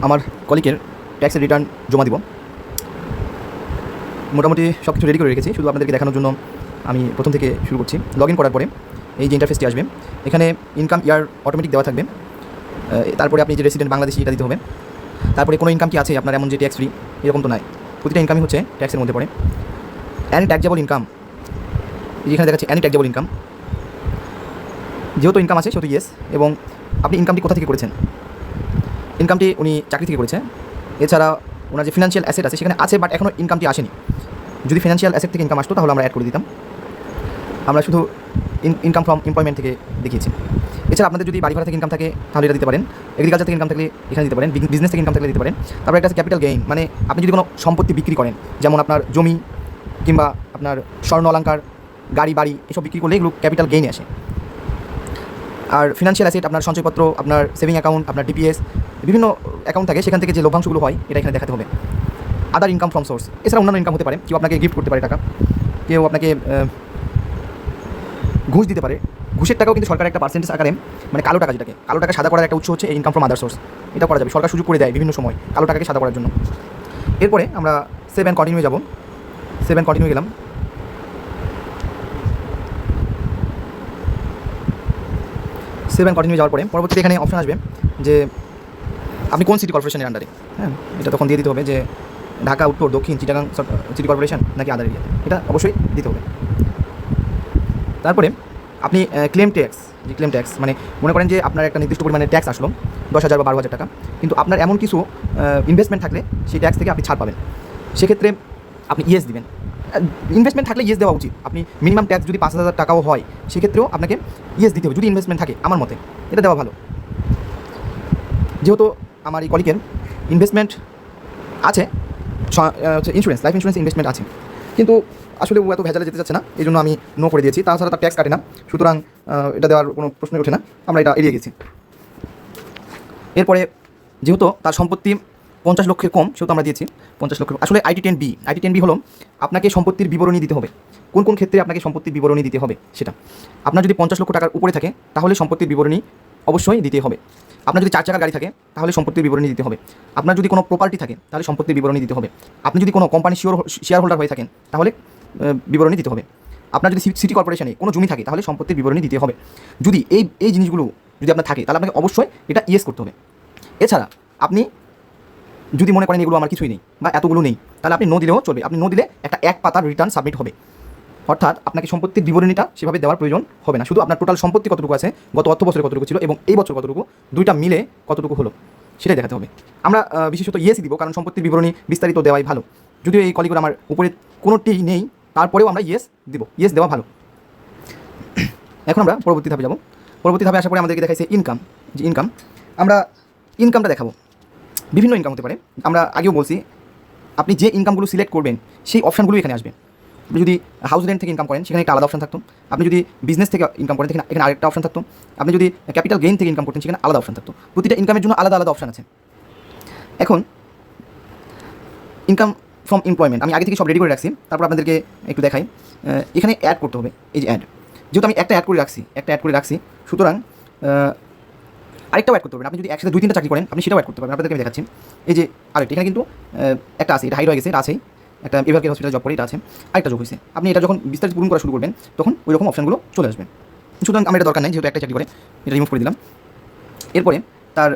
আমার কলিগের ট্যাক্সের রিটার্ন জমা দিব। মোটামুটি সব কিছু রেডি করে রেখেছি, শুধু আপনাদেরকে দেখানোর জন্য আমি প্রথম থেকে শুরু করছি। লগ ইন করার পরে এই যে ইন্টারফেসটি আসবে, এখানে ইনকাম ইয়ার অটোমেটিক দেওয়া থাকবে। তারপরে আপনি যে রেসিডেন্ট বাংলাদেশি এটা দিতে হবে। তারপরে কোনো ইনকাম কি আছে আপনার এমন যে ট্যাক্স ফ্রি, এরকম তো নাই, প্রতিটা ইনকামই হচ্ছে ট্যাক্সের মধ্যে পড়ে। অ্যানি ট্যাক্সেবল ইনকাম, যেখানে দেখাচ্ছে অ্যানি ট্যাক্সেবল ইনকাম, যেহেতু ইনকাম আছে সেহেতু ইয়েস। এবং আপনি ইনকামটি কোথা থেকে করেছেন? ইনকামটি উনি চাকরি থেকে করেছে। এছাড়া ওনার যে ফিনান্সিয়াল অ্যাসেট আছে সেখানে আছে, বাট এখনও ইনকামটি আসেনি। যদি ফিনান্সিয়াল অ্যাসেট থেকে ইনকাম আসতো তাহলে আমরা অ্যাড করে দিতাম। আমরা শুধু ইনকাম ফ্রম এমপ্লয়মেন্ট থেকে দেখিয়েছি। এছাড়া আপনাদের যদি বাড়ি ভাড়া থেকে ইনকাম থাকে তাহলে এটা দিতে পারেন। এগ্রিকালচার থেকে ইনকাম থাকলে এখানে দিতে পারেন। বিজনেস থেকে ইনকাম থাকলে দিতে পারেন। তারপরে একটা আছে ক্যাপিটাল গেইন, মানে আপনি যদি কোনো সম্পত্তি বিক্রি করেন, যেমন আপনার জমি কিংবা আপনার স্বর্ণ অলংকার, গাড়ি বাড়ি, এসব বিক্রি করলে এগুলো ক্যাপিটাল গেইনে আসে। আর ফিনান্সিয়াল অ্যাসেট আপনার সঞ্চয়পত্র, আপনার সেভিং অ্যাকাউন্ট, আপনার ডিপিএস, বিভিন্ন অ্যাকাউন্ট থাকে, সেখান থেকে যে লভ্যাংশগুলো হয় এটা এখানে দেখাতে হবে। আদার ইনকাম ফ্রম সোর্স, এছাড়া অন্যান্য ইনকাম হতে পারে। কেউ আপনাকে গিফট করতে পারে টাকা, কেউ আপনাকে ঘুষ দিতে পারে। ঘুষের টাকাও কিন্তু সরকার একটা পার্সেন্টেজ আকারে, মানে কালো টাকা, যেটাকে কালো টাকা সাদা করার একটা উৎস হচ্ছে ইনকাম ফ্রম আদার সোর্স। এটা করা যাবে, সরকার সুযোগ করে দেয় বিভিন্ন সময় কালো টাকাকে সাদা করার জন্য। এরপরে আমরা সেভ অ্যান্ড কন্টিনিউ যাব। সেভ অ্যান্ড কন্টিনিউ গেলাম। সেভ অ্যান্ড কন্টিনিউ যাওয়ার পরে পরবর্তীতে এখানে অপশন আসবে যে আপনি কোন সিটি কর্পোরেশনের আন্ডারে। হ্যাঁ, এটা তখন দিয়ে দিতে হবে যে ঢাকা উত্তর, দক্ষিণ, চিটাগাং সিটি কর্পোরেশন নাকি আদার এরিয়া, এটা অবশ্যই দিতে হবে। তারপরে আপনি ক্লেম ট্যাক্স, যে ক্লেম ট্যাক্স মানে মনে করেন যে আপনার একটা নির্দিষ্ট পরিমাণে ট্যাক্স আসলো 10,000 বা 12,000 টাকা, কিন্তু আপনার এমন কিছু ইনভেস্টমেন্ট থাকলে সেই ট্যাক্স থেকে আপনি ছাড় পাবেন। সেক্ষেত্রে আপনি ইয়েস দিবেন। ইনভেস্টমেন্ট থাকলে ইয়েস দেওয়া উচিত। আপনি মিনিমাম ট্যাক্স যদি 5,000 টাকাও হয় সেক্ষেত্রেও আপনাকে ইয়েস দিতে হবে যদি ইনভেস্টমেন্ট থাকে। আমার মতে এটা দেওয়া ভালো। যেহেতু আমার এই কলিগের ইনভেস্টমেন্ট আছে, ইন্স্যুরেন্স, লাইফ ইন্স্যুরেন্স ইনভেস্টমেন্ট আছে, কিন্তু আসলে ও এত ভেজালে যেতে চাচ্ছে না, এই জন্য আমি নো করে দিয়েছি। তাছাড়া তার ট্যাক্স কাটে না, সুতরাং এটা দেওয়ার কোনো প্রশ্নই ওঠে না, আমরা এটা এড়িয়ে গেছি। এরপরে যেহেতু তার সম্পত্তি 50 লক্ষের কম, সেহেতু আমরা দিয়েছি 50 লক্ষের। আসলে আইটি10B হলো আপনাকে সম্পত্তির বিবরণী দিতে হবে। কোন কোন ক্ষেত্রে আপনাকে সম্পত্তির বিবরণী দিতে হবে সেটা। আপনার যদি 50 লক্ষ টাকার উপরে থাকে তাহলে সম্পত্তির বিবরণী অবশ্যই দিতে হবে। আপনার যদি 4 চাকার গাড়ি থাকে তাহলে সম্পত্তির বিবরণী দিতে হবে। আপনার যদি কোনো প্রপার্টি থাকে তাহলে সম্পত্তির বিবরণী দিতে হবে। আপনি যদি কোনো কোম্পানি শেয়ার হোল্ডার হয়ে থাকেন তাহলে বিবরণী দিতে হবে। আপনার যদি সিটি কর্পোরেশনে কোনো জমি থাকে তাহলে সম্পত্তির বিবরণী দিতে হবে। যদি এই জিনিসগুলো যদি আপনার থাকে তাহলে আপনাকে অবশ্যই এটা ইয়েস করতে হবে। এছাড়া আপনি যদি মনে করেন এগুলো আমার কিছুই নেই বা এতগুলো নেই, তাহলে আপনি নো দিলেও চলবে। আপনি নো দিলে একটা 1 পাতার রিটার্ন সাবমিট হবে, অর্থাৎ আপনাকে সম্পত্তির বিবরণীটা সেভাবে দেওয়ার প্রয়োজন হবে না। শুধু আপনার টোটাল সম্পত্তি কতটুকু আছে, গত অর্থ বছরে কতটুকু ছিল এবং এই বছর কতটুকু, দুইটা মিলে কতটুকু হলো সেটাই দেখাতে হবে। আমরা বিশেষত ইয়েসই দিব, কারণ সম্পত্তির বিবরণী বিস্তারিত দেওয়াই ভালো। যদিও এই কলিগুলো আমার উপরে কোনোটি নেই, তারপরেও আমরা ইয়েস দিব, ইয়েস দেওয়া ভালো। এখন আমরা পরবর্তী ধাপে যাব। পরবর্তী ধাপে আসার পরে আমাদেরকে দেখাইছে ইনকাম। যে ইনকাম, আমরা ইনকামটা দেখাবো। বিভিন্ন ইনকাম হতে পারে, আমরা আগেও বলছি। আপনি যে ইনকামগুলো সিলেক্ট করবেন সেই অপশানগুলো এখানে আসবে। আপনি যদি হাউস রেন্ট থেকে ইনকাম করেন সেখানে একটা আলাদা অপশন থাকতো। আপনি যদি বিজনেস থেকে ইনকাম করেন এখানে আরেকটা অপশন থাকতো। আপনি যদি ক্যাপিটাল গেইন থেকে ইনকাম করতেন সেখানে আলাদা অপশন থাকতো। প্রতিটা ইনকামের জন্য আলাদা আলাদা অপশন আছে। এখন ইনকাম ফ্রম এমপ্লয়মেন্ট আমি আগে থেকে সব রেডি করে রাখছি, তারপর আপনাদেরকে একটু দেখাই। এখানে অ্যাড করতে হবে, এই যে অ্যাড। যেহেতু আমি একটা অ্যাড করে রাখছি, সুতরাং আরেকটাও অ্যাড করতে পারবেন। আপনি যদি একসাথে 2-3টা চাকরি করেন আপনি সেটাও অ্যাড করতে পারবেন। আপনাদেরকে আমি দেখাচ্ছি। এই যে আরেকটা, এখানে কিন্তু একটা আছে, এটা হাইড হয়ে গেছে, এটা আছেই। একটা এভারকেয়ার হসপিটালে জব করে, এটা আছে। আরেকটা যোগ হয়েছে। আপনি এটা যখন বিস্তারিত পূরণ করা শুরু করবেন তখন ওই রকম অপশানগুলো চলে আসবে। সুতরাং আমার এটা দরকার নেই, যেহেতু একটা চাকরি করে, এটা রিমুভ করে দিলাম। এরপরে তার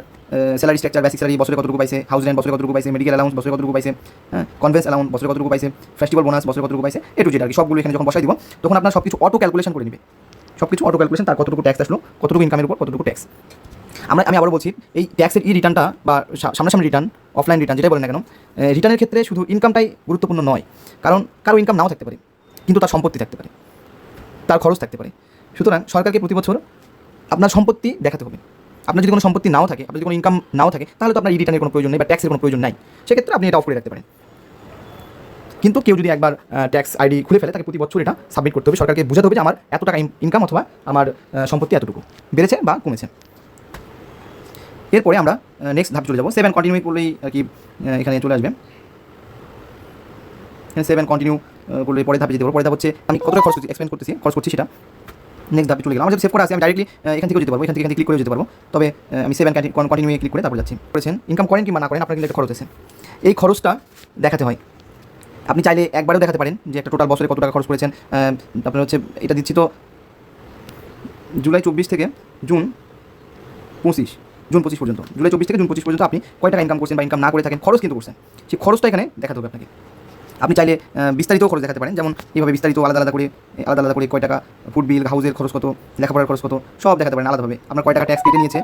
স্যালারি স্ট্রাকচার, বেসিক স্যালারি বছরে কতটুকু পাইছে, হাউস রেন্ট বছরে কতটুকু পাইছে, মেডিকেল অ্যালাউন্স বছরে কতটুকু পাইছে, কনভেন্স অ্যালাউন্স বছরে কতটুকু পাইছে, ফেস্টিভ্যাল বোনাস বছরে কতটুকু পাইছে, টু জেড আর কি সবগুলো এখানে যখন বসাই দিব তখন আপনার সব কিছু অটো ক্যালকুলেশন করে নেবে। সব কিছু অটো ক্যালকুলেশন, তার কতটুকু ট্যাক্স আসলো, কতটুকু ইনকামের উপর কতটুকু ট্যাক্স। আমি আবার বলছি, এই ট্যাক্সের রিটার্নটা বা সামনাসামনি রিটার্ন, অফলাইন রিটার্ন যেটাই বলেন না কেন, রিটার্নের ক্ষেত্রে শুধু ইনকামটাই গুরুত্বপূর্ণ নয়। কারণ কারো ইনকাম নাও থাকতে পারে, কিন্তু তার সম্পত্তি থাকতে পারে, তার খরচ থাকতে পারে। সুতরাং সরকারকে প্রতি বছর আপনার সম্পত্তি দেখাতে হবে। আপনার যদি কোনো সম্পত্তি নাও থাকে, আপনার যদি কোনো ইনকাম নাও থাকে, তাহলে তো আপনার এই রিটার্নের কোনো প্রয়োজন নেই বা ট্যাক্সের কোনো প্রয়োজন নাই। সেক্ষেত্রে আপনি এটা অফ করে রাখতে পারেন। কিন্তু কেউ যদি একবার ট্যাক্স আইডি খুলে ফেলে তাকে প্রতি বছর এটা সাবমিট করতে হবে। সরকারকে বোঝাতে হবে যে আমার এত টাকা ইনকাম অথবা আমার সম্পত্তি এতটুকু বেড়েছে বা কমেছে। এরপরে আমরা নেক্সট ধাপ চলে যাবো। সেভ অ্যান্ড কন্টিনিউ করলেই আর কি এখানে চলে আসবে। সেভ অ্যান্ড কন্টিনিউ করলে পরে ধাপে যেতে পারবো। পরে ধাপ হচ্ছে আমি কতটা খরচ করছি, এক্সপেন্স খরচ করছি সেটা। নেক্সট ধাপে চলে গেলাম। আমার যদি সেভ করা আছে আমি ডাইরেক্টলি এখান থেকে যেতে পারবো, এখান থেকে ক্লিক করে যেতে পারবো। তবে আমি সেভ অ্যান্ড কন্টিনিউ ক্লিক করে তারপর যাচ্ছি। করেছেন ইনকাম করেন কিংবা না করেন, আপনার কিন্তু একটা খরচ আছে, এই খরচটা দেখাতে হয়। আপনি চাইলে একবারেও দেখাতে পারেন যে একটা টোটাল বছরে কত টাকা খরচ করেছেন। আপনার হচ্ছে এটা দিচ্ছি তো জুলাই 24 থেকে জুন 25 পর্যন্ত, জুলাই 24 থেকে জুন 25 পর্যন্ত আপনি কয় টাকা ইনকাম করছেন বা ইনকাম না করে থাকেন, খরচ কিন্তু করছেন, সেই খরচটা এখানে দেখাতে হবে আপনাকে। আপনি চাইলে বিস্তারিত খরচ দেখাতে পারেন, যেমন এইভাবে বিস্তারিত আলাদা আলাদা করে কয় টাকা ফুড বিল, হাউসের খরচ কত, লেখাপড়ার খরচ কত, সব দেখাতে পারেন আলাদাভাবে। আপনার কয় টাকা ট্যাক্স কেটে নিয়েছে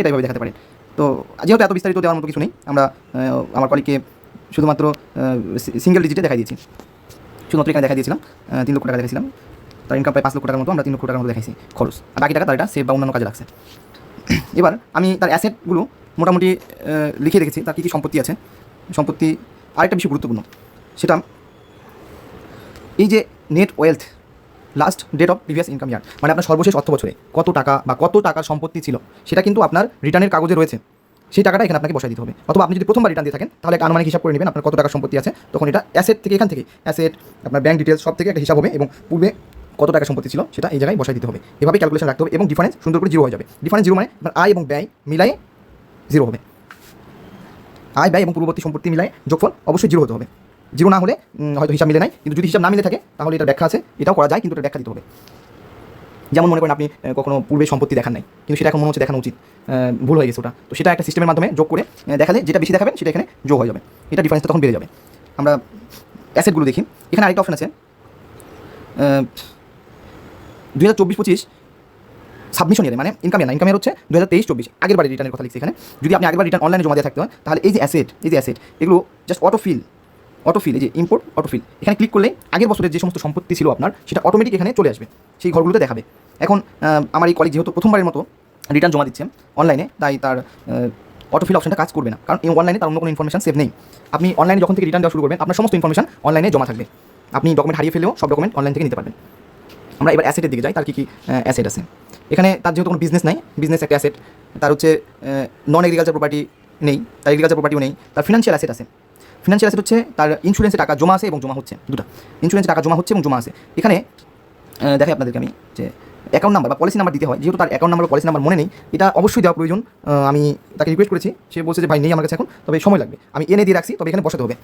এটা এইভাবে দেখাতে পারেন। তো যেহেতু এত বিস্তারিত দেওয়ার মতো কিছু নেই, আমরা আমার কলিগকে শুধুমাত্র সিঙ্গেল ডিজিটে দেখা দিয়েছি, শুধুমাত্র এখানে দেখা দিয়েছিলাম 3 লক্ষ টাকা দেখাইছিলাম, তার ইনকাম প্রায় 5 লক্ষ টাকার মতো, আমরা 3 লক্ষ টাকার মতো দেখাইছি খরচ, আর বাকি টাকা তার এটা সেভ বা অন্যান্য কাজে লাগছে। এবার আমি তার অ্যাসেটগুলো মোটামুটি লিখে রেখেছি, তার কী কী সম্পত্তি আছে। সম্পত্তি আরেকটা বেশি গুরুত্বপূর্ণ, সেটা এই যে net wealth last date of previous income year, মানে আপনার সর্বশেষ অর্থ বছরে কত টাকা বা কত টাকার সম্পত্তি ছিল, সেটা কিন্তু আপনার রিটার্নের কাগজে রয়েছে, সেই টাকাটা এখানে আপনাকে বসাই দিতে হবে। অথবা আপনি যদি প্রথমবার রিটার্ন দিয়ে থাকেন তাহলে একটা আনুমানিক হিসাব করে নেবেন আপনার কত টাকার সম্পত্তি আছে, তখন এটা অ্যাসেট থেকে এখান থেকে অ্যাসেট আপনার ব্যাঙ্ক ডিটেলস সব থেকে একটা হিসাব হবে, এবং পূর্বে কত টাকা সম্পত্তি ছিল সেটা এই জায়গায় বসাই দিতে হবে। এভাবে ক্যালকুলেশন রাখতে হবে, এবং ডিফারেন্স সুন্দর করে জিরো হয়ে যাবে। ডিফারেন্স জিরো মানে আপনার আয় এবং ব্যয় মিলাই জিরো হবে, আয় ব্যয় এবং পূর্ববর্তী সম্পত্তি মিলাই যোগফল অবশ্যই জিরো হতে হবে। জিরো না হলে হয়তো হিসাব মিলে নাই, কিন্তু যদি হিসাব না মিলে থাকে তাহলে এটা ব্যাখ্যা আছে, এটাও করা যায়, কিন্তু এটা ব্যাখ্যা দিতে হবে। যেমন মনে করেন আপনি কখনো পূর্বে সম্পত্তি দেখান নাই, কিন্তু সেটা এখন মনে হচ্ছে দেখানো উচিত, ভুল হয়ে গেছে ওটা, তো সেটা একটা সিস্টেমের মাধ্যমে যোগ করে দেখালে যেটা বেশি দেখাবেন সেটা এখানে যোগ হয়ে যাবে, এটা ডিফারেন্সটা তখন বেড়ে যাবে। আমরা অ্যাসেটগুলো দেখি, এখানে আরেকটা অপশন আছে 2024-25 সাবমিশন ইয়ারে, মানে ইনকাম ইয়ার না, ইনকাম ইয়ার হচ্ছে 2023-24 আগের বারে রিটার্নের কথা লিখছি এখানে। যদি আপনি আগের বার রিটার্ন অনলাইনে জমা দিয়ে থাকতে হয়, তাহলে এই যে অ্যাসেট এগুলো জাস্ট অটোফিল, এই যে ইম্পোর্ট অটোফিল, এখানে ক্লিক করলে আগের বছরের যে সমস্ত সম্পত্তি ছিল আপনার সেটা অটোমেটিক এখানে চলে আসবে, সেই ঘরগুলোতে দেখাবে। এখন আমার এই কলিগ যেহেতু প্রথমবারের মতো রিটার্ন জমা দিচ্ছে অনলাইনে, তাই তার অটোফিল অপশনটা কাজ করবে না, কারণ এই অনলাইনে তার অন্য কোনো ইনফরমেশন সেভ নেই। আপনি অনলাইনে যখন থেকে রিটার্ন দেওয়া শুরু করবেন, আপনার সমস্ত ইনফরমেশন অনলাইনে জমা থাকবে, আপনি ডকুমেন্ট হারিয়ে ফেলেও সব ডকুমেন্ট অনলাইন থেকে নিতে পারবেন। আমরা এবার অ্যাসেটের দিকে যাই, তার কী কী অ্যাসেট আছে এখানে। তার যেহেতু কোনো বিজনেস নাই, বিজনেস একটা অ্যাসেট, তার হচ্ছে নন এগ্রিকালচার প্রপার্টি নেই, তার এগ্রিকালচার প্রপার্টিও নেই, তার ফিনান্সিয়াল অ্যাসেট আছে। ফিনান্সিয়াল অ্যাসেট হচ্ছে তার ইন্স্যুরেন্সে টাকা জমা আছে এবং জমা হচ্ছে, দুটো ইন্স্যুরেন্সে টাকা জমা হচ্ছে এবং জমা আছে। এখানে দেখাই আপনাদেরকে আমি যে অ্যাকাউন্ট নাম্বার বা পলিসি নাম্বার দিতে হয়, যেহেতু তার অ্যাকাউন্ট নাম্বার পলিসি নাম্বার মনে নেই, এটা অবশ্যই দেওয়া প্রয়োজন। আমি তাকে রিকোয়েস্ট করেছি, সে বলছে যে ভাই নেই আমার কাছে এখন, তবে সময় লাগবে, আমি এনে দিয়ে রাখছি, তবে এখানে বসাতে হবে।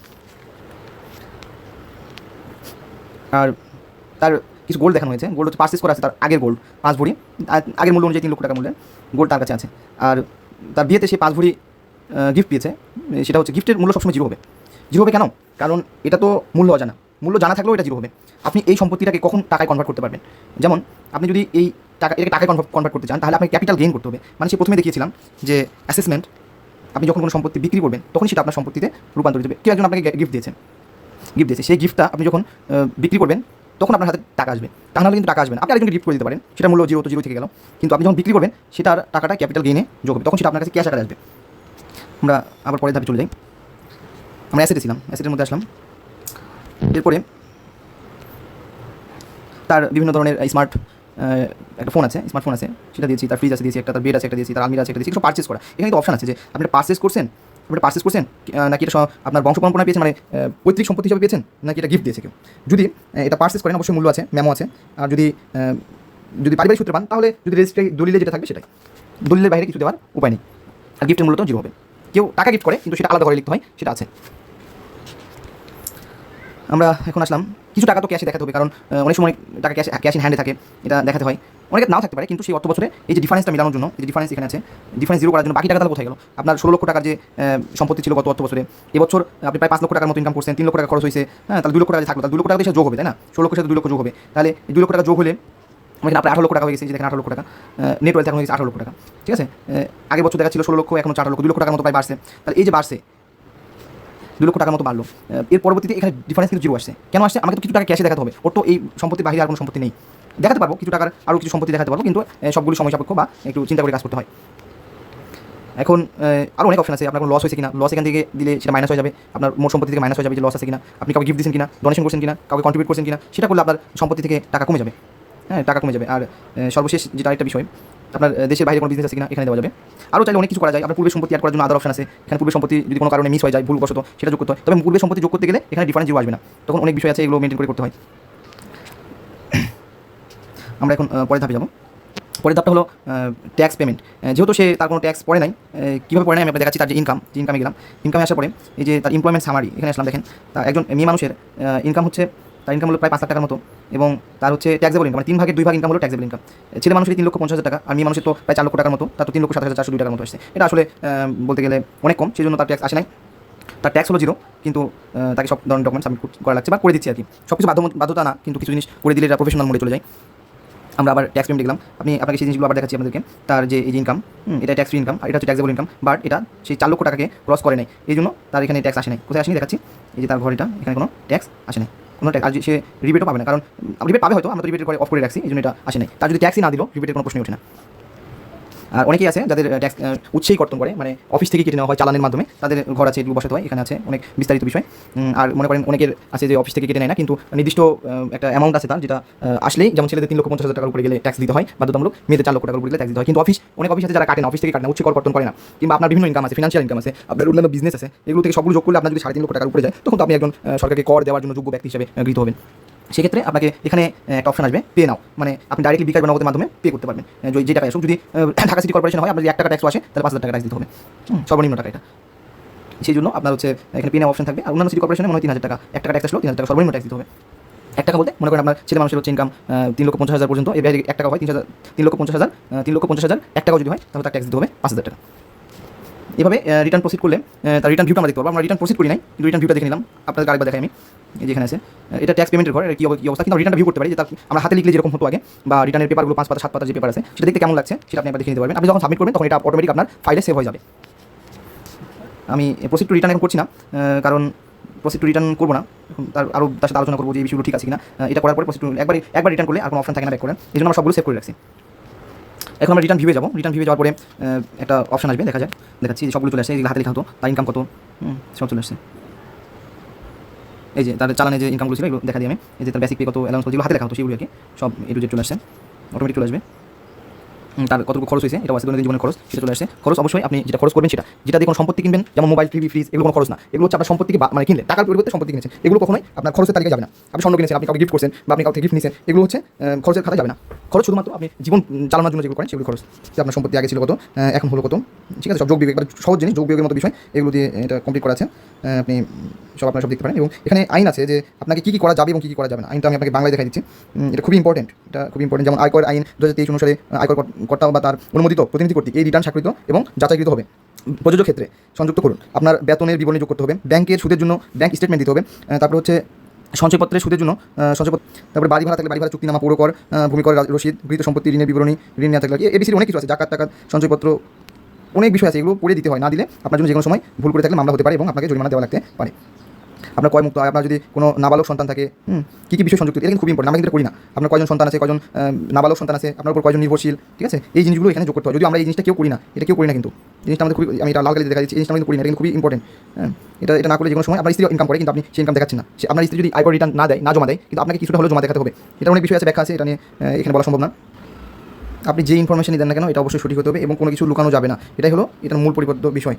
আর তার কিছু গোল্ড দেখানো হয়েছে, গোল্ড হচ্ছে পারচেস করা আছে, তার আগের গোল্ড 5 ভরি, আগের মূল্য অনুযায়ী 3 লক্ষ টাকা মূল্যের গোল্ড তার কাছে আছে। আর তার বিয়েতে সে 5 ভরি গিফট পেয়েছে, সেটা হচ্ছে গিফটের মূল্য সবসময় জিরো হবে। জিরো হবে কেন? কারণ এটা তো মূল্য অজানা, মূল্য জানা থাকলেও এটা জিরো হবে। আপনি এই সম্পত্তিটাকে কখন টাকায় কনভার্ট করতে পারবেন? যেমন আপনি যদি এই এটাকে টাকায় কনভার্ট করতে চান, তাহলে আপনি ক্যাপিটাল গেইন করতে হবে। মানে সে প্রথমে দেখিয়েছিলাম যে অ্যাসেসমেন্ট, আপনি যখন কোনো সম্পত্তি বিক্রি করবেন তখন সেটা আপনার সম্পত্তিতে রূপান্তরিত হবে। কেউ একজন আপনাকে গিফট দিয়েছে, সেই গিফটটা আপনি যখন বিক্রি করবেন তখন আপনার হাতে টাকা আসবে, তাহলে কিন্তু টাকা আসবে না। আপনি আরেকজনকে গিফট করে দিতে পারেন, সেটা মূল্য জিরো থেকে গেল, কিন্তু আপনি যখন বিক্রি করবেন সেটার টাকাটা ক্যাপিটাল গেইনে যোগ হবে, তখন সেটা আপনার কাছে ক্যাশ আকারে আসবে। আমরা আবার পরের ধাপে চলে যাই। আমরা অ্যাসেটে ছিলাম, অ্যাসেটের মধ্যে আসলাম। এরপরে তার বিভিন্ন ধরনের স্মার্ট একটা ফোন আছে, স্মার্টফোন আছে, সেটা দিয়েছি, তার ফ্রিজ আছে দিয়েছি একটা, তার বেড আছে একটা দিয়েছি, তার আলমিরা আছে একটা দিয়েছি, কিছু পারচেস করা। এখানে তো অপশন আছে যে আপনি পারচেস করছেন, নাকি এটা আপনার বংশ পরম্পরা পেয়েছেন, মানে পৈতৃক সম্পত্তি হিসেবে পেয়েছেন, নাকি এটা গিফট দিয়েছে কেউ। যদি এটা পারচেস করেন অবশ্যই মূল্য আছে, মেমো আছে। আর যদি পারিবারিক সূত্রে পান, তাহলে যদি রেজিস্ট্রি দলিলে যেটা থাকবে সেটাই, দলিলের বাইরে কিছু দেওয়ার উপায় নেই, আর গিফটের মূল্য তো জিরো হবে। কেউ টাকা গিফট করে কিন্তু সেটা আলাদা করে লিখতে হয়, সেটা আছে। আমরা এখন আসলাম, কিছু টাকা তো ক্যাশে দেখাতে হবে, কারণ অনেক সময় টাকা ক্যাশ ইন হ্যান্ডে থাকে, এটা দেখাতে হয়। অনেকে নাও থাকতে পারে, কিন্তু সেই অর্থ বছরে এই যে ডিফারেন্সটা মেলানোর জন্য, এই যে ডিফারেন্স এখানে আছে, ডিফারেন্স জিরো করার জন্য বাকি টাকা তাহলে কোথায় গেল? আপনার 16 লক্ষ টাকার যে সম্পত্তি ছিল গত অর্থ বছরে, এবছর আপনি প্রায় 5 লক্ষ টাকার মতো ইনকাম করছেন, 3 লক্ষ টাকা খরচ হয়েছে, হ্যাঁ, তাহলে 2 লক্ষ টাকা থাকলো, তাহলে 2 লক্ষ টাকা দিয়ে যোগ হবে, তাই না? 16 লক্ষের সাথে 2 লক্ষ যোগ হবে, তাহলে 2 লক্ষ টাকা যোগ হলে এখানে আপনার 18 লক্ষ টাকা হয়ে গেছে, যে দেখেন 18 লক্ষ টাকা নেট ওয়েলথ এখন হয়ে গেছে 18 লক্ষ টাকা, ঠিক আছে? আগের বছর দেখা ছিল 16 লক্ষ, এখন 18 লক্ষ, 2 লক্ষ টাকার মতো প্রায় বাড়ছে। তাহলে এই যে বাড়ছে 2 লক্ষ টাকার মতো বাড়লো, এর পরবর্তীতে এখানে ডিফারেন্স কিন্তু জিরো আসছে। কেন আসছে? আমাকে তো কিছু টাকা ক্যাশে দেখাতে হবে, ওর তো এই সম্পত্তির বাইরে আর কোনো সম্পত্তি নেই। দেখাতে পারবো কিছু টাকার আরও কিছু সম্পত্তি দেখাতে পারবো, কিন্তু সবগুলো সময় সাপেক্ষ বা একটু চিন্তা করে কাজ করতে হয়। এখন আরও অনেক অপশন আছে, আপনার কোনো লস হয়েছে কিনা, লস এখান থেকে দিলে সেটা মাইনাস হয়ে যাবে, আপনার মোট সম্পত্তি থেকে মাইনাস হয়ে যাবে যে লস আছে কিনা, আপনি কাউকে গিফট দিচ্ছেন কিনা, ডোনেশন করছেন কিনা, কাউকে কন্ট্রিবিউট করছেন কিনা, সেটা করলে আপনার সম্পত্তি থেকে টাকা কমে যাবে, হ্যাঁ, টাকা কমে যাবে। আর সর্বশেষ যেটা আরেকটা বিষয়, আপনার দেশের বাইরে কোনো বিজনেস আছে কিনা এখানে দেওয়া যাবে। আরও চাইলে অনেক কিছু করা যায়। আপনার পূর্বে সম্পত্তি অ্যাড করার জন্য আদার অপশন আছে, এখানে পূর্বে সম্পত্তি যদি কোনো কারণে মিস হয়ে যায়, ভুলবশত, সেটা যোগ করতে হয়। তবে পূর্বে সম্পত্তি যোগ করতে গেলে এখানে ডিফারেন্স জিরো আসবে না, তখন অনেক বিষয় আছে, এগুলো মেনটেন করতে হয়। আমরা এখন পরের ধাপে যাবো। পরের ধাপটা হলো ট্যাক্স পেমেন্ট। যেহেতু সে তার কোনো ট্যাক্স পড়ে নাই, কীভাবে পড়ে নাই আমি আপনাকে দেখাচ্ছি। তার যে ইনকামে গেলাম, ইনকামে আসার পরে এই যে তার এমপ্লয়মেন্ট সামারি এখানে আসলাম। দেখেন তার একজন মেয়ে মানুষের ইনকাম হচ্ছে, তার ইনকাম হলো প্রায় 5 লাখ টাকার মতো, এবং তার হচ্ছে ট্যাক্সেবল ইনকাম, মানে 3 ভাগের 2 ভাগ ইনকাম হলো ট্যাক্সেবল ইনকাম। ছেলে মানুষের 3,50,000 টাকা, আর মেয়ে মানুষের তো প্রায় 4 লক্ষ টাকার মতো, তার তো 3,27,402 টাকার মতো আসছে। এটা আসলে বলতে গেলে অনেক কম, সেই জন্য তার ট্যাক্স আসে নাই। তার ট্যাক্স হলো 0, কিন্তু তাকে সব ধরনের ডকুমেন্ট সাবমিট করা লাগছে বা করে দিচ্ছি আর কি। সব কিছু বাধ্যতা না, কিন্তু কিছু জিনিস করে দিলে এটা প্রফেশনাল মোডে চলে যায়। আমরা আবার ট্যাক্স পেমেন্ট দেখলাম। আপনাকে সেই জিনিসগুলো আবার দেখাচ্ছি আপনাদেরকে। তার যে এই যে ইনকাম, এটা ট্যাক্স ফ্রি ইনকাম, আর এটা হচ্ছে ট্যাক্সেবল ইনকাম, বাট এটা সেই 4 লক্ষ টাকাকে ক্রস করে নাই, এই জন্য তার এখানে ট্যাক্স আসে নাই। কোথায় আসেনি দেখাচ্ছি। এই যে তার ঘর, এটা এখানে কোনো ট্যাক্স আসে নাই, কোনো ট্যাক্স। আর সে রিবেটও পাবে না, কারণ রিবেট পাবে হয়তো, আমরা তো রিবেটের করে অফ করে রাখছি, এই জন্য এটা আসে নাই। তার যদি ট্যাক্সই না দিল, রিবেটের কোনো প্রশ্নই ওঠে না। আর অনেকেই আছে যাদের ট্যাক্স উৎসেই কর্তন করে, মানে অফিস থেকে কেটে নেওয়া হয় চালানের মাধ্যমে, তাদের ঘর আছে, এগুলো বসাতে হয়, এখানে আছে অনেক বিস্তারিত বিষয়। আর মনে করেন অনেকের আছে যে অফিস থেকে কেটে নেয় না, কিন্তু নির্দিষ্ট একটা অ্যামাউন্ট আছে তার, যেটা আসলেই, যেমন ছেলেদের 3,50,000 টাকার উপরে গেলে ট্যাক্স দিতে হয় বাধ্যতামূলক, মেয়েদের 4 লক্ষ টাকার উপরে গেলে ট্যাক্স দিতে হয়। কিন্তু অনেক অফিস আছে যারা কাটে না, অফিস থেকে কাটে না, উৎসে কর্তন করে না, কিংবা আপনার বিভিন্ন ইনকাম আছে, ফিনান্সিয়াল ইনকাম আছে, আপনার অন্যান্য বিজনেস আছে, এগুলো থেকে সবগুলো যোগ করলে আপনার যদি 3.5 লক্ষ টাকার উপরে যায়, তখন তো আপনি একজন সরকারকে কর দেওয়ার জন্য যোগ্য ব্যক্তি হিসেবে গৃহীত হবেন। সেক্ষেত্রে আপনাকে এখানে একটা অপশন আসবে পে নাও, মানে আপনি ডাইরেক্টলি বিকাশ বা নগদের মাধ্যমে পে করতে পারবেন। যে টাকা আসুক, যদি ঢাকা সিটি কর্পোরেশন হয়, আপনার যদি 1 টাকা ট্যাক্স আসে, তাহলে 5,000 টাকা ট্যাক্স দিতে হবে, সর্বনিম্ন টাকা এটা। সেই জন্য আপনার হচ্ছে এখানে পে নাও অপশন থাকবে। আর অন্যান্য সিটি কর্পোরেশনে মনে হয় 3,000 টাকা, 1 টাকা ট্যাক্স আসলো 3,000 টাকা সর্বনিম্ন ট্যাক্স দিতে হবে। 1 টাকা বলতে মনে করেন আপনার ছেলে মানুষের হচ্ছে ইনকাম 3,50,000 পর্যন্ত, এর বাইরে 1 টাকা হয় 3,50,000, 1 টাকাও যদি হয় তাহলে তার ট্যাক্স দিতে হবে 5,000 টাকা। এভাবে রিটার্ন প্রসিড করলে তার রিটার্ন ভিউটা আমরা দেখতে পারবো। আমরা রিটার্ন প্রসিড করি নাই, কিন্তু রিটার্ন ভিউটা দেখে নিলাম, আপনাদের আরেকবার দেখাই আমি। যেখানে আছে এটা ট্যাক্স পেমেন্টের ঘর, কি অবস্থা, কিন্তু রিটার্নটা ভিউ করতে পারি, যে আমরা হাতে লিখলে যেরকম হতো আগে, বা রিটার্নের পেপারগুলো 5 পাতা 7 পাতা যে পেপার আছে, সেটা দেখতে কেমন লাগছে সেটা আপনি একবার দেখে নিতে পারবেন। আপনি যখন সাবমিট করবেন তখন এটা অটোমেটিক আপনার ফাইলে সেভ হয়ে যাবে। আমি প্রসিড টু রিটার্ন এখন করছি না, কারণ প্রসিড টু রিটার্ন করবো না এখন, তার সাথে আলোচনা করবো যে এই বিষয়গুলো ঠিক আছে কিনা। এটা করার পরে প্রসিড টু একবার রিটার্ন করলে আর কোনো অপশন থাকে না ব্যাক করেন, এই জন্য আমরা সবগুলো সেভ করে রাখছি। এখন আমরা রিটার্ন ভিউয়ে যাবো। রিটার্ন ভিউয়ে যাওয়ার পরে একটা অপশন আসবে, দেখাচ্ছি যে সবগুলো চলে আসছে, যেগুলো হাতে লেখা হতো, তার ইনকাম কত, সব চলে আসছে। এই যে তার চালানে যে ইনকামগুলো ছিল এগুলো দেখা দিই আমি। এই যে তার বেসিক পে কত, অ্যালাউন্স কত, যেগুলো হাতে লেখা হতো সেগুলো আর কি, সব এ টু জেড চলে আসছে, অটোমেটিক চলে আসবে। তার কতটুকু খরচ হয়েছে, এটা আছে দৈনন্দিন জীবনের খরচ, সেটা চলে আসছে। খরচ অবশ্যই আপনি যেটা খরচ করবেন যেটা দিয়ে কোনো সম্পত্তি কিনবেন, যেমন মোবাইল, টিভি, ফ্রিজ, এগুলো কোনো খরচ না। এগুলো হচ্ছে আপনার সম্পত্তিকে মানে কিনলে, টাকার পরিবর্তে সম্পত্তি কিনেছেন, এগুলো কখনোই আপনার খরচের তালিকায় যাবে না। আপনি স্বর্ণ কিনেছেন, আপনি কাউকে গিফট করছেন, বা আপনি কাউকে গিফট নিয়েছেন, এগুলো হচ্ছে খরচের খাতায় যাবে না। খরচ শুধুমাত্র আপনি জীবন চালানোর জন্য যেগুলো করেন সেগুলো খরচ। যে আপনার সম্পত্তি আগে ছিল কত, এখন হলো কত, ঠিক আছে, সব যোগ বিয়োগ, সহজ জিনিস, যোগ বিয়োগের মতো বিষয়, এগুলো দিয়ে এটা কমপ্লিট করা আছে। আপনি আপনারা সব দেখতে পারেন, এবং এখানে আইন আছে যে আপনাকে কী কী করা যাবে এবং কী কী করা যাবে না। আইনটা আমি আপনাকে বাংলায় দেখাই দিচ্ছি, এটা খুবই ইম্পর্টেন্ট। যেমন আয়কর আইন 2023 অনুসারে আয়কর কর্তা বা তার অনুমোদিত প্রতিনিধি কর্তৃক এই রিটার্ন স্বাক্ষরিত এবং যাচাইকৃত হবে। প্রযোজ্য ক্ষেত্রে সংযুক্ত করুন, আপনার বেতনের বিবরণী যোগ করতে হবে, ব্যাংকের সুদের জন্য ব্যাংক স্টেটমেন্ট দিতে হবে, তারপর হচ্ছে সঞ্চয়পত্রের সুদের জন্য সঞ্চয়পত্র, তারপরে বাড়ি ভাড়া থাকলে বাড়ি ভাড়া চুক্তিনামা, পৌরকর, ভূমিকর রসিদ, গৃহীত সম্পত্তি, ঋণের বিবরণী, ঋণ নেওয়া থাকলে এবিসির অনেক কিছু আছে, জাকাত টাকাত, সঞ্চয়পত্র, অনেক বিষয় আছে, এগুলো পড়ে দিতে হয়। না দিলে আপনার জন্য যে কোনো সময় ভুল করে থাকলে মামলা হতে পারে এবং আপনাকে জরিমানা দেওয়া লাগতে পারে। আপনার কয় মুক্ত হয়, আপনার যদি কোনো নাবালক সন্তান থাকে, কী কী বিষয় সংযুক্ত, এটা কিন্তু খুব ইম্পর্টেন্ট। আমরা কিন্তু করি না। আপনার কয়জন সন্তান আছে, কয়জন নাবালক সন্তান আছে, আপনার উপর কয়জন নির্ভরশীল, ঠিক আছে, এই জিনিসগুলো এখানে যোগ করতে হয়। যদি আমরা এই জিনিসটা কেউ করি না, এটা কেউ করি না, কিন্তু জিনিসটা আমাদের খুবই, আমি এটা লাল কালি দেখা দিচ্ছি, এই জিনিসটা কিন্তু করি না, এটা কিন্তু খুবই ইম্পর্টেন্ট। এটা না করলে যে কোনো সময় আপনার স্ত্রী ইনকাম করে, কিন্তু আপনি সেই ইনকাম দেখাচ্ছেন না। আপনার স্ত্রী যদি আয়কর রিটার্ন না জমা দেয়, কিন্তু আপনাকে কিছুটা হলেও জমা দেখাতে হবে। এটা অনেক বিষয় আছে, ব্যাখ্যা আছে, এটা নিয়ে এখানে বলা সম্ভব না। আপনি যে ইনফরমেশনই দেন না কেন, এটা অবশ্যই সঠিক হতে হবে এবং কোনো কিছু লুকানো যাবে না। এটাই হলো এটার মূল পরিবর্তিত বিষয়।